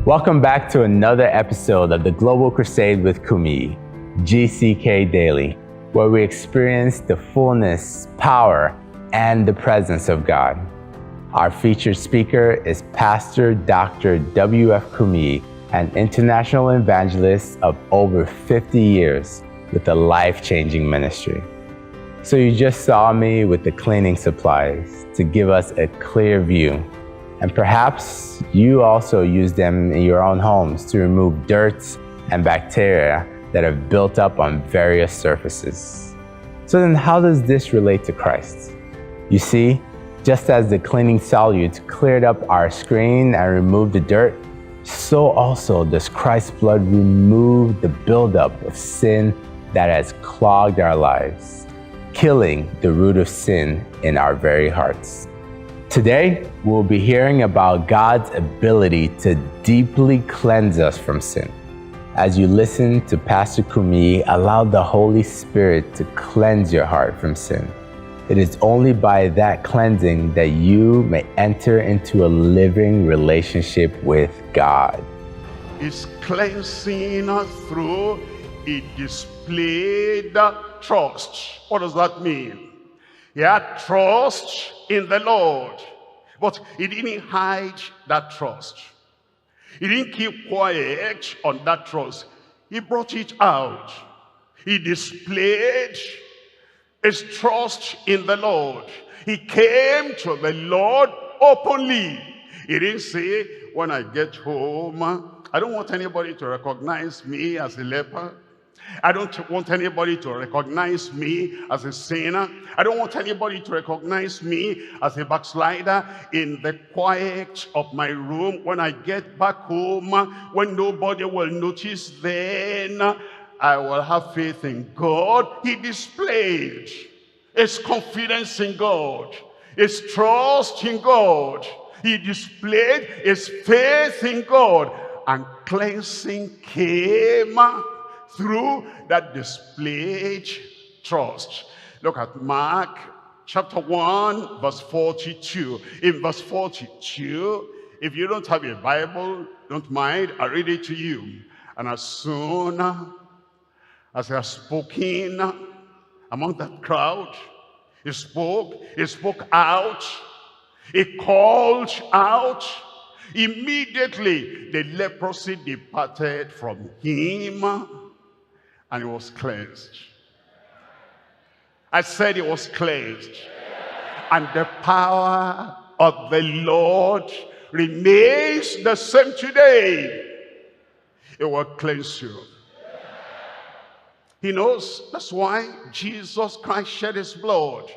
Welcome back to another episode of the Global Crusade with Kumuyi, GCK Daily, where we experience the fullness, power, and the presence of God. Our featured speaker is Pastor Dr. W.F. Kumuyi, an international evangelist of over 50 years with a life-changing ministry. So you just saw me with the cleaning supplies to give us a clear view. And perhaps you also use them in your own homes to remove dirt and bacteria that have built up on various surfaces. So then how does this relate to Christ? You see, just as the cleaning salute cleared up our screen and removed the dirt, so also does Christ's blood remove the buildup of sin that has clogged our lives, killing the root of sin in our very hearts. Today, we'll be hearing about God's ability to deeply cleanse us from sin. As you listen to Pastor Kumuyi, allow the Holy Spirit to cleanse your heart from sin. It is only by that cleansing that you may enter into a living relationship with God. It's cleansing us through a displayed trust. What does that mean? He had trust in the Lord, but he didn't hide that trust. He didn't keep quiet on that trust. He brought it out. He displayed his trust in the Lord. He came to the Lord openly. He didn't say, when I get home, I don't want anybody to recognize me as a leper. I don't want anybody to recognize me as a sinner. I don't want anybody to recognize me as a backslider. In the quiet of my room, when I get back home, when nobody will notice, then I will have faith in God. He displayed his confidence in God, his trust in God. He displayed his faith in God, and cleansing came through that displayed trust. Look at Mark chapter 1 verse 42. In verse 42, if you don't have a Bible, don't mind, I'll read it to you. And as soon as he has spoken among that crowd, he spoke out, he called out. Immediately the leprosy departed from him, and he was cleansed. I said he was cleansed. And the power of the Lord remains the same today. It will cleanse you. He knows. That's why Jesus Christ shed his blood.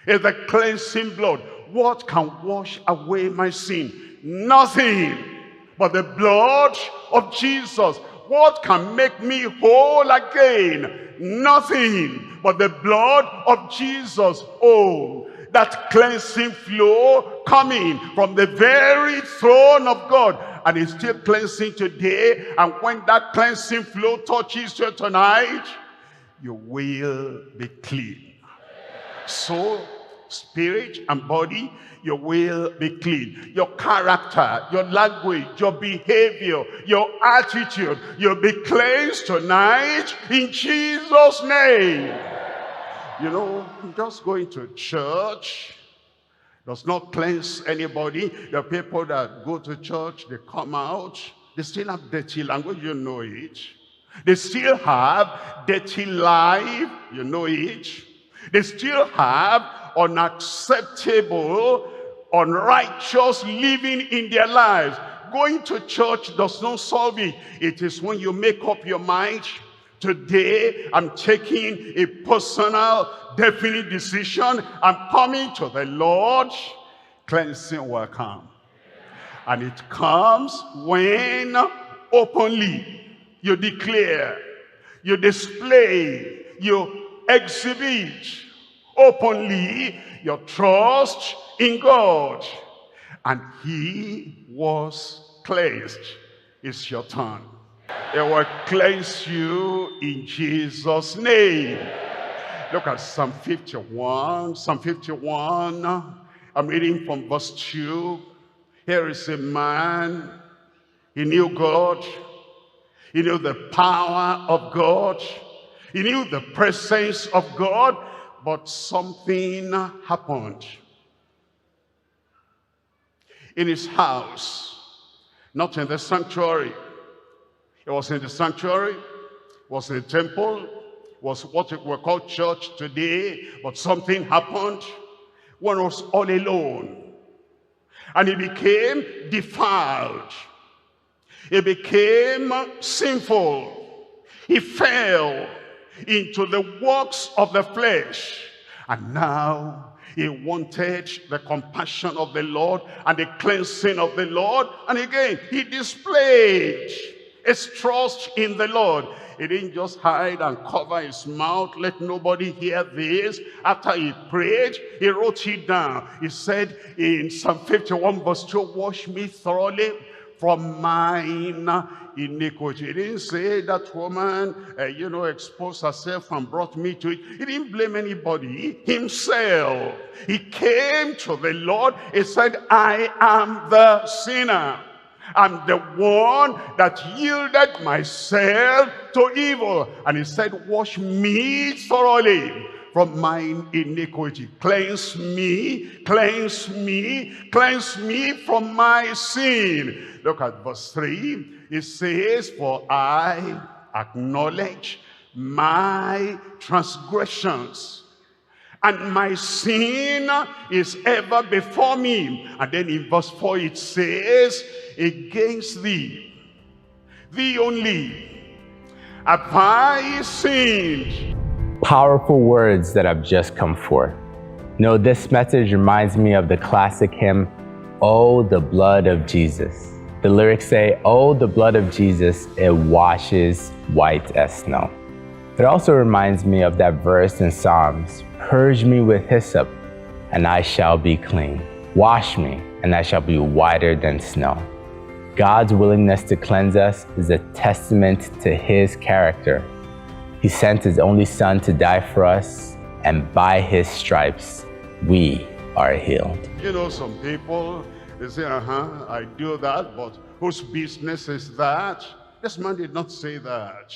It's the cleansing blood. What can wash away my sin? Nothing but the blood of Jesus. What can make me whole again? Nothing but the blood of Jesus. Oh, that cleansing flow coming from the very throne of God. And it's still cleansing today. And when that cleansing flow touches you tonight, you will be clean. Soul, spirit, and body, you will be clean. Your character, your language, your behavior, your attitude, you'll be cleansed tonight in Jesus' name. You know, just going to church does not cleanse anybody. The people that go to church, they come out, they still have dirty language, you know it. They still have dirty life, you know it. They still have unacceptable, unrighteous living in their lives. Going to church does not solve it. It is when you make up your mind, today I'm taking a personal, definite decision. I'm coming to the Lord. Cleansing will come. And it comes when openly you declare, you display, you exhibit openly your trust in God. And he was cleansed. It's your turn. It will cleanse you in Jesus' name. Look at Psalm 51. Psalm 51, I'm reading from verse 2. Here is a man, He knew God. He knew the power of God. He knew the presence of God. But something happened in his house, not in the sanctuary. It was in the sanctuary, was in the temple, was what we call church today, but something happened. One was all alone, and he became defiled. He became sinful. He fell into the works of the flesh, and now he wanted the compassion of the Lord and the cleansing of the Lord. And again, he displayed his trust in the Lord. He didn't just hide and cover his mouth, let nobody hear this. After he prayed, he wrote it down. He said in Psalm 51 verse 2, wash me thoroughly from mine iniquity. He didn't say that woman, exposed herself and brought me to it. He didn't blame anybody, himself. He came to the Lord. He said, I am the sinner. I'm the one that yielded myself to evil. And he said, wash me thoroughly from mine iniquity. Cleanse me, cleanse me, cleanse me from my sin. Look at verse 3. It says, for I acknowledge my transgressions, and my sin is ever before me. And then in verse 4 it says, against thee, thee only, have I sinned. Powerful words that have just come forth. This message reminds me of the classic hymn, Oh, the blood of Jesus. The lyrics say, oh, the blood of Jesus, it washes white as snow. It also reminds me of that verse in Psalms, purge me with hyssop, and I shall be clean. Wash me, and I shall be whiter than snow. God's willingness to cleanse us is a testament to his character. He sent his only son to die for us, and by his stripes, we are healed. Some people, they say, I do that, but whose business is that? This man did not say that.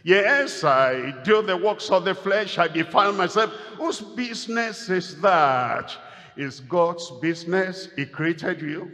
Yes, I do the works of the flesh, I defile myself. Whose business is that? It's God's business. He created you.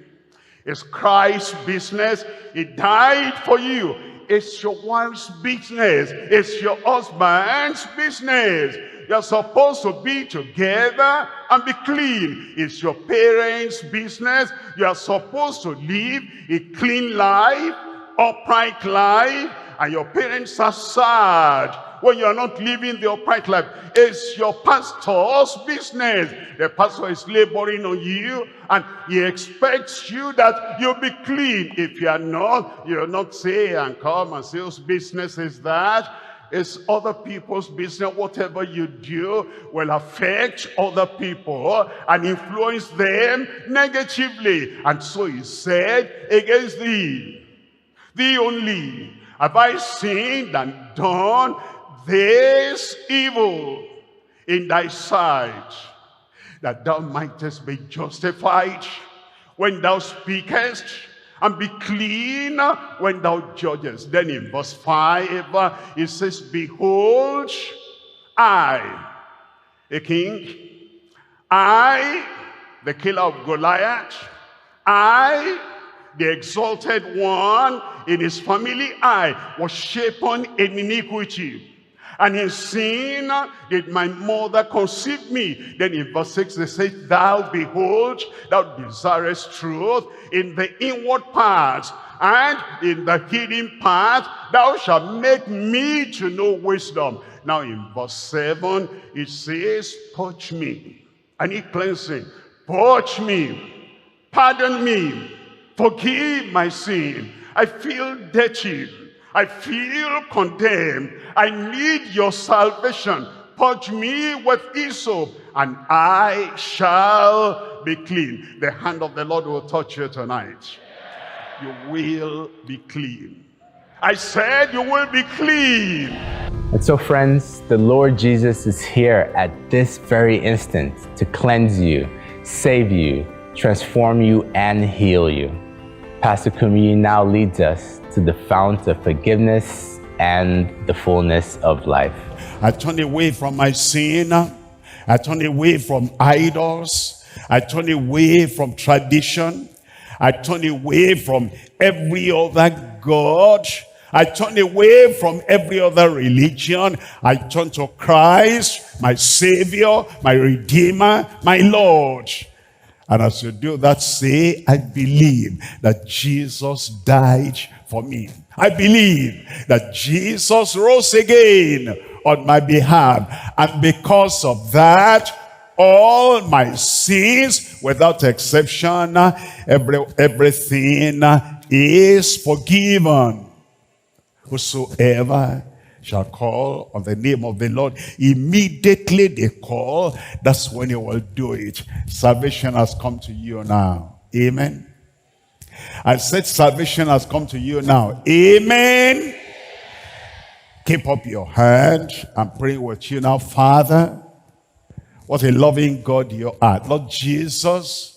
It's Christ's business. He died for you. It's your wife's business. It's your husband's business. You're supposed to be together and be clean. It's your parents' business. You're supposed to live a clean life, upright life, and your parents are sad when you're not living the upright life. It's your pastor's business. The pastor is laboring on you, and he expects you that you'll be clean. If you are not, you'll not say and come and say, whose business is that? It's other people's business. Whatever you do will affect other people and influence them negatively. And so he said, against thee, thee only, have I sinned and done this evil in thy sight, that thou mightest be justified when thou speakest, and be clean when thou judgest. Then in verse 5, it says, behold, I, a king, I, the killer of Goliath, I, the exalted one in his family, I was shapen in iniquity, and in sin did my mother conceive me. Then in verse 6 they say, thou behold, thou desirest truth in the inward parts, and in the hidden part thou shalt make me to know wisdom. Now in verse 7 it says, purge me. I need cleansing. Purge me, pardon me, forgive my sin. I feel dirty. I feel condemned. I need your salvation. Purge me with hyssop, and I shall be clean. The hand of the Lord will touch you tonight. You will be clean. I said you will be clean. And so friends, the Lord Jesus is here at this very instant to cleanse you, save you, transform you, and heal you. Pastor Kumuyi now leads us to the fount of forgiveness and the fullness of life. I turn away from my sin. I turn away from idols. I turn away from tradition. I turn away from every other god. I turn away from every other religion. I turn to Christ, my Savior, my Redeemer, my Lord. And as you do that, say, I believe that Jesus died for me. I believe that Jesus rose again on my behalf. And because of that, all my sins, without exception, everything is forgiven. Whosoever shall call on the name of the Lord, immediately they call, that's when he will do it. Salvation has come to you now. Amen. I said salvation has come to you now. Amen. Keep up your hand. I'm praying with you now. Father, what a loving God you are. Lord Jesus,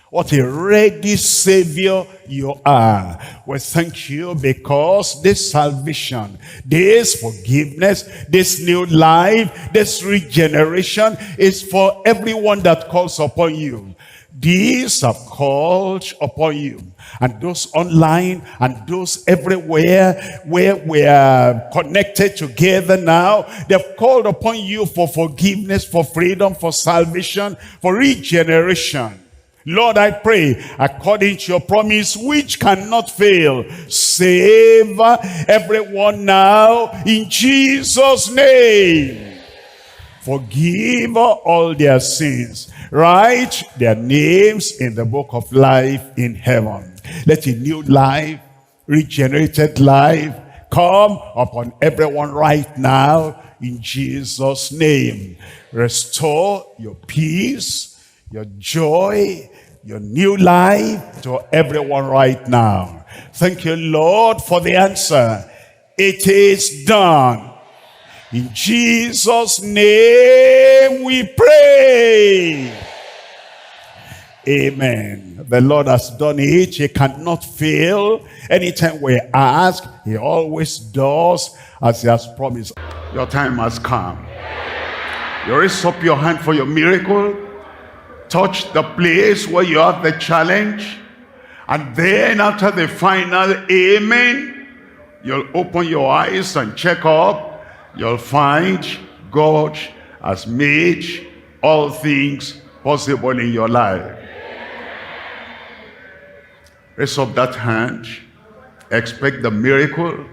what a ready Savior you are. We thank you because this salvation, this forgiveness, this new life, this regeneration is for everyone that calls upon you. These have called upon you. And those online and those everywhere where we are connected together now, they've called upon you for forgiveness, for freedom, for salvation, for regeneration. Lord, I pray, according to your promise, which cannot fail, save everyone now in Jesus' name. Forgive all their sins. Write their names in the book of life in heaven. Let a new life, regenerated life, come upon everyone right now in Jesus' name. Restore your peace, your joy, your new life to everyone right now. Thank you, Lord, for the answer. It is done. In Jesus' name we pray. Amen. The Lord has done it. He cannot fail. Anytime we ask, he always does as he has promised. Your time has come. You raise up your hand for your miracle. Touch the place where you have the challenge. And then after the final amen, you'll open your eyes and check up. You'll find God has made all things possible in your life. Raise up that hand. Expect the miracle.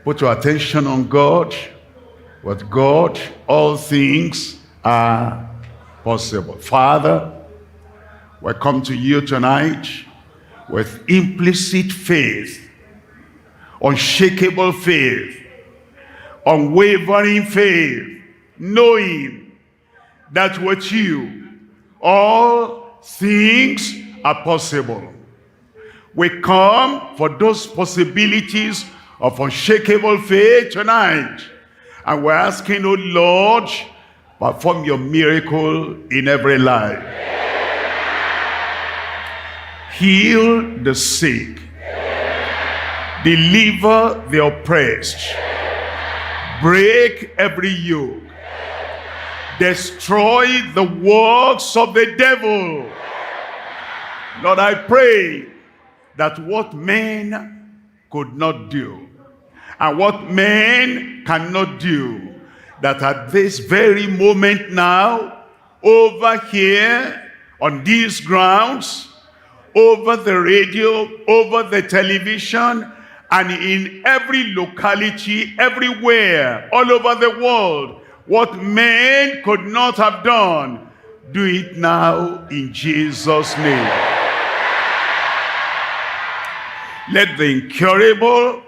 Put your attention on God. With God, all things are possible. Father, we come to you tonight with implicit faith, unshakable faith, unwavering faith, knowing that with you all things are possible. We come for those possibilities of unshakable faith tonight, and we're asking, oh Lord, perform your miracle in every life. Heal the sick, deliver the oppressed, break every yoke, destroy the works of the devil. Lord, I pray that what men could not do and what men cannot do, that at this very moment now, over here on these grounds, over the radio, over the television, and in every locality, everywhere, all over the world, what men could not have done, do it now in Jesus' name. Let the incurable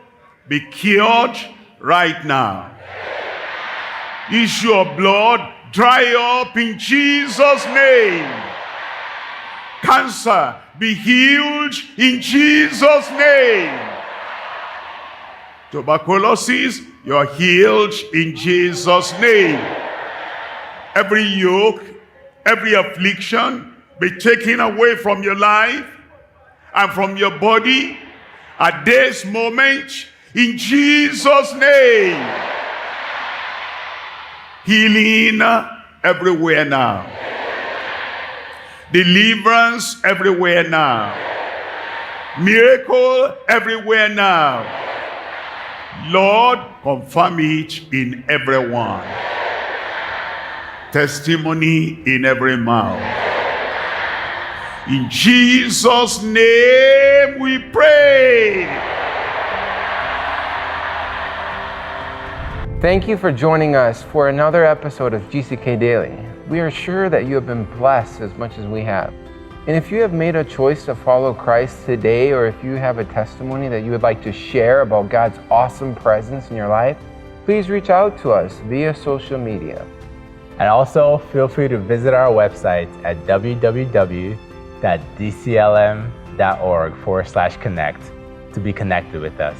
be cured right now. Issue of blood dry up in Jesus' name. Cancer be healed in Jesus' name. Tuberculosis, you're healed in Jesus' name. Every yoke, every affliction be taken away from your life. and from your body at this moment, in Jesus' name. Healing everywhere now. Deliverance everywhere now. Miracle everywhere now. Lord, confirm it in everyone. Testimony in every mouth. In Jesus' name we pray. Thank you for joining us for another episode of GCK Daily. We are sure that you have been blessed as much as we have. And if you have made a choice to follow Christ today, or if you have a testimony that you would like to share about God's awesome presence in your life, please reach out to us via social media. And also feel free to visit our website at www.dclm.org/connect to be connected with us.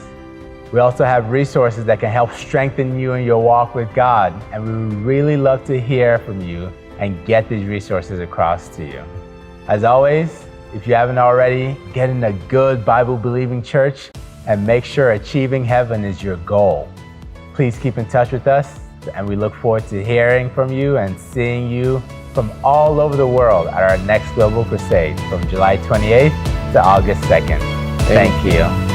We also have resources that can help strengthen you in your walk with God, and we would really love to hear from you and get these resources across to you. As always, if you haven't already, get in a good Bible-believing church and make sure achieving heaven is your goal. Please keep in touch with us, and we look forward to hearing from you and seeing you from all over the world at our next Global Crusade from July 28th to August 2nd. Thank you.